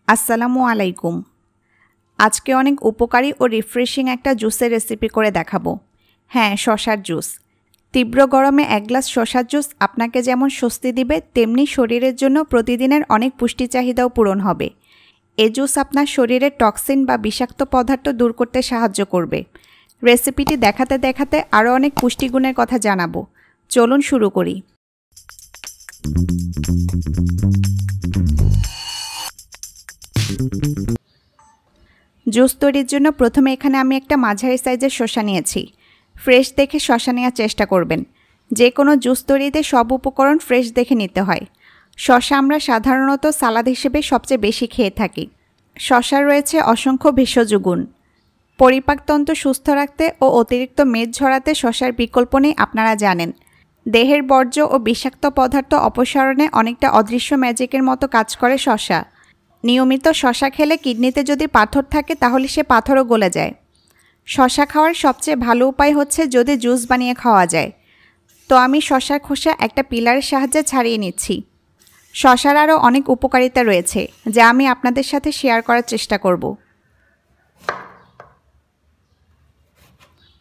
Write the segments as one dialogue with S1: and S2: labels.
S1: আসসালামু আলাইকুম। আজকে অনেক উপকারী ও রিফ্রেশিং একটা জুসের রেসিপি করে দেখাবো। হ্যাঁ, শশার জুস। তীব্র গরমে এক গ্লাস শশার জুস আপনাকে যেমন স্বস্তি দিবে, তেমনি শরীরের জন্য প্রতিদিনের অনেক পুষ্টি চাহিদাও পূরণ হবে। এই জুস আপনার শরীরের টক্সিন বা বিষাক্ত পদার্থ দূর করতে সাহায্য করবে। রেসিপিটি দেখাতে দেখাতে আরও অনেক পুষ্টিগুণের কথা জানাবো। চলুন শুরু করি। জুস তৈরির জন্য প্রথমে এখানে আমি একটা মাঝারি সাইজের শসা নিয়েছি। ফ্রেশ দেখে শসা নেওয়ার চেষ্টা করবেন। যে কোনো জুস তৈরিতে সব উপকরণ ফ্রেশ দেখে নিতে হয়। শসা আমরা সাধারণত সালাদ হিসেবে সবচেয়ে বেশি খেয়ে থাকি। শসার রয়েছে অসংখ্য ভেষজ গুণ। পরিপাকতন্ত্র সুস্থ রাখতে ও অতিরিক্ত মেদ ঝরাতে শসার বিকল্প নেই, আপনারা জানেন। দেহের বর্জ্য ও বিষাক্ত পদার্থ অপসারণে অনেকটা অদৃশ্য ম্যাজিকের মতো কাজ করে শসা। নিয়মিত শসা খেলে কিডনিতে যদি পাথর থাকে তাহলে সে পাথরও গলে যায়। শসা খাওয়ার সবচেয়ে ভালো উপায় হচ্ছে যদি জুস বানিয়ে খাওয়া যায়। তো আমি শসার খোসা একটা পিলারের সাহায্যে ছাড়িয়ে নিচ্ছি। শসার আরও অনেক উপকারিতা রয়েছে যা আমি আপনাদের সাথে শেয়ার করার চেষ্টা করব।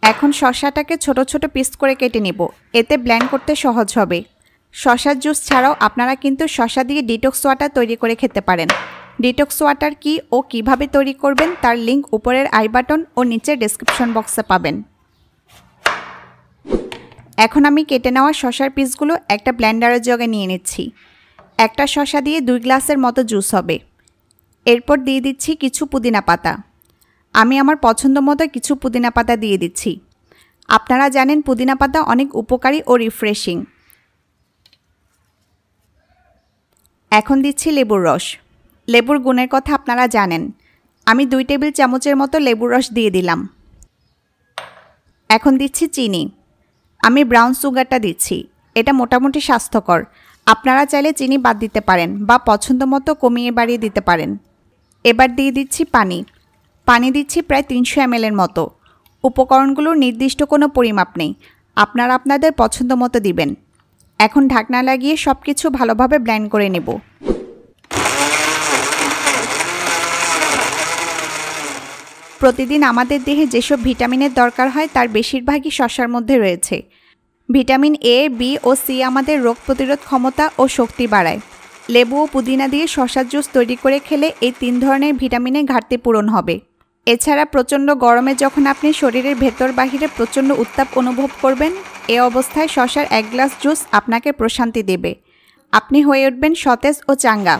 S1: এখন শসাটাকে ছোট ছোট পিস করে কেটে নিব, এতে ব্লেন্ড করতে সহজ হবে। শসার জুস ছাড়াও আপনারা কিন্তু শসা দিয়ে ডিটক্স ওয়াটার তৈরি করে খেতে পারেন। ডিটক্স ওয়াটার কি ও কিভাবে তৈরি করবেন তার লিংক উপরের আই বাটন ও নিচের ডেসক্রিপশন বক্সে পাবেন। এখন আমি কেটে নেওয়া শসার পিসগুলো একটা ব্লেন্ডারের জগে নিয়ে নিচ্ছি। একটা শসা দিয়ে 2 গ্লাসের মতো জুস হবে। এরপর দিয়ে দিচ্ছি কিছু পুদিনা পাতা। আমি আমার পছন্দ মতো কিছু পুদিনা পাতা দিয়ে দিচ্ছি। আপনারা জানেন পুদিনা পাতা অনেক উপকারী ও রিফ্রেশিং। এখন দিচ্ছি লেবুর রস। লেবুর গুণের কথা আপনারা জানেন। আমি 2 টেবিল চামচের মতো লেবুর রস দিয়ে দিলাম। এখন দিচ্ছি চিনি। আমি ব্রাউন সুগারটা দিচ্ছি। এটা মোটামুটি স্বাস্থ্যকর। আপনারা চাইলে চিনি বাদ দিতে পারেন বা পছন্দ মতো কমিয়ে বাড়িয়ে দিতে পারেন। এবার দিয়ে দিচ্ছি পানি। পানি দিচ্ছি প্রায় 300 ml এর মতো। উপকরণগুলোর নির্দিষ্ট কোনো পরিমাপ নেই, আপনারা আপনাদের পছন্দ মতো দিবেন। এখন ঢাকনা লাগিয়ে সব কিছু ভালোভাবে ব্লেন্ড করে নেব। প্রতিদিন আমাদের দেহে যেসব ভিটামিনের দরকার হয় তার বেশিরভাগই শসার মধ্যে রয়েছে। ভিটামিন এ, বি ও সি আমাদের রোগ প্রতিরোধ ক্ষমতা ও শক্তি বাড়ায়। লেবু ও পুদিনা দিয়ে শসার জুস তৈরি করে খেলে এই 3 ধরনের ভিটামিনের ঘাটতি পূরণ হবে। এছাড়া প্রচণ্ড গরমে যখন আপনি শরীরের ভেতর বাহিরে প্রচণ্ড উত্তাপ অনুভব করবেন, এ অবস্থায় শসার 1 গ্লাস জুস আপনাকে প্রশান্তি দেবে। আপনি হয়ে উঠবেন সতেজ ও চাঙ্গা।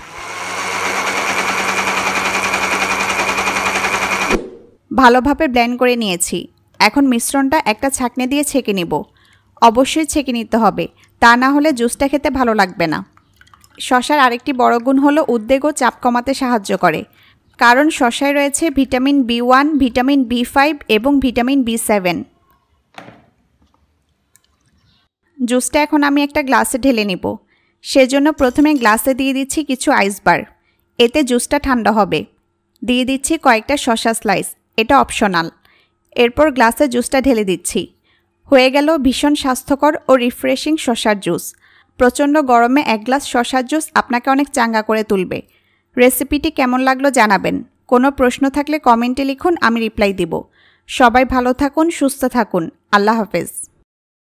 S1: ভালোভাবে ব্লেন্ড করে নিয়েছি। এখন মিশ্রণটা একটা ছাঁকনি দিয়ে ছেঁকে নেব। অবশ্যই ছেঁকে নিতে হবে, তা না হলে জুসটা খেতে ভালো লাগবে না। শসার আরেকটি বড় গুণ হলো উদ্বেগ ও চাপ কমাতে সাহায্য করে। কারণ শসায় রয়েছে ভিটামিন B1, ভিটামিন B5 এবং ভিটামিন B7। জুসটা এখন আমি একটা গ্লাসে ঢেলে নেব। সেজন্য প্রথমে গ্লাসে দিয়ে দিচ্ছি কিছু আইসবার। এতে জুসটা ঠান্ডা হবে। দিয়ে দিচ্ছি কয়েকটা শসা স্লাইস, এটা অপশনাল। এরপর গ্লাসে জুসটা ঢেলে দিচ্ছি। হয়ে গেল ভীষণ স্বাস্থ্যকর ও রিফ্রেশিং শসার জুস। প্রচণ্ড গরমে 1 গ্লাস শসার জুস আপনাকে অনেক চাঙ্গা করে তুলবে। রেসিপিটি কেমন লাগলো জানাবেন। কোনো প্রশ্ন থাকলে কমেন্টে লিখুন, আমি রিপ্লাই দিব। সবাই ভালো থাকুন, সুস্থ থাকুন। আল্লাহ হাফেজ।